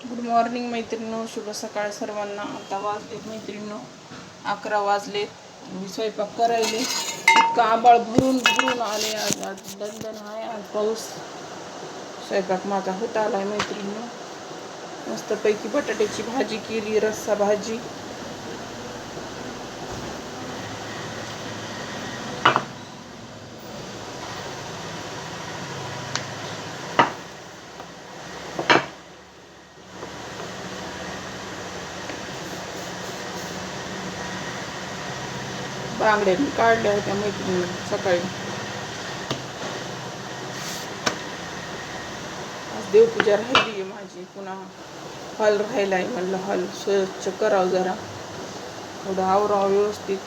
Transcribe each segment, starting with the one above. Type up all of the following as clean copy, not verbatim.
Good morning मैत्रिणींनो, शुभ सकाळ सर्वांना. आता वाजलेत मैत्रिणींनो 11 वाजलेत. मी स्वयंपाक करायले. इतका आबाळ भरून भरून आले. आज दणदण आहे आज पाऊस. स्वयंपाक माझा होत आलाय मैत्रिणींनो. मस्तपैकी बटाट्याची भाजी केली, रस्सा भाजी. बांगड्या मी काढल्या होत्या मैत्रिणी सकाळी. आज देवपूजा राहिली आहे माझी. पुन्हा हॉल राहिलाय. म्हणलं हॉल स्वच्छ करावं, जरा थोडं आवरावं व्यवस्थित.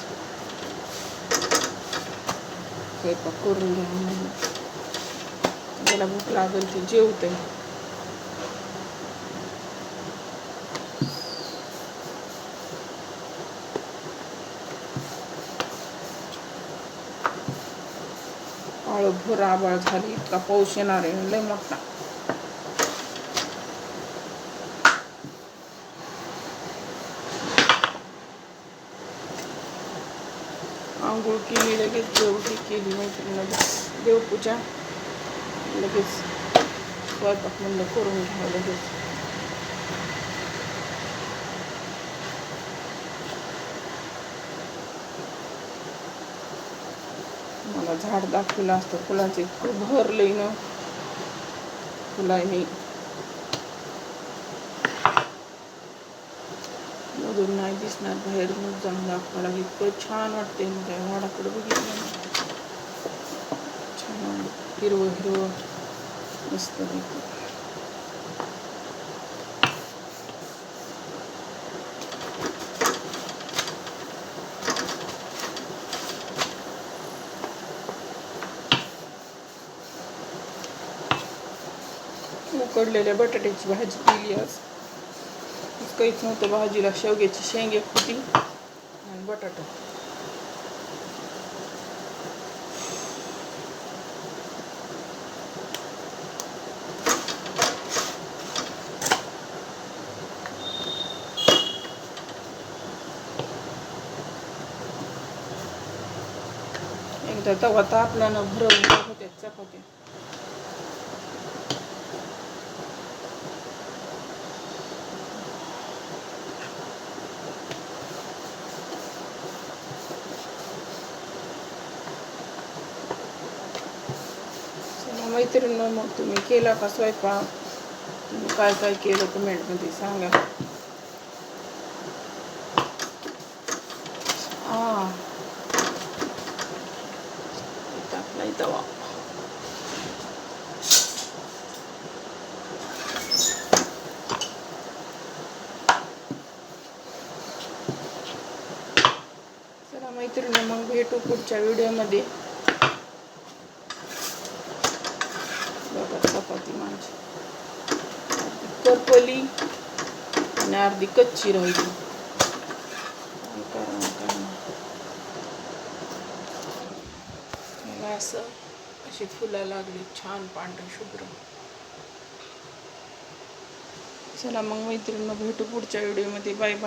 स्वयंपाक करून घ्या म्हणून. त्याला भूक लागेल ते जेवते. भर आबाळ झाली. इतका पाऊस येणार आहे लय मोठा. आंघोळ केली, लगेच जेवढी केली मैत्रिणीला देवपूजा, लगेच स्वयंपाक म्हणलं करून घ्यावं लगेच. मला झाड दाखवलं असतं फुलाचे. इतकं भरलंय ना फुलांनी. मधून नाही दिसणार, बाहेरूनच जाऊन दाखवायला. इतकं छान वाटते. मग त्या झाडाकडे बघितलं ना, छान हिरवं हिरवं मस्त पैकी. उकडलेल्या बटाट्याची भाजी केली आज. काहीच नव्हतं भाजीला. शेवग्याची शेंग एक होती आणि बटाटा. एकदा तवा तापल्यानं भरवून होत्या चपात्या. मैत्रिणींनो, मग तुम्ही केला का स्वयंपाक? तुम्ही काय काय केलं कमेंटमध्ये सांगा. टाकलाय तवा. चला मैत्रिणी, मग भेटू पुढच्या व्हिडिओमध्ये. चपाती माझी अर्धी करपली आणि अर्धी कच्ची राहिली. असं अशी फुलं लागली छान पांढरी शुभ्र. चला मग मैत्रिणींनो, भेटू पुढच्या व्हिडिओमध्ये. Bye bye.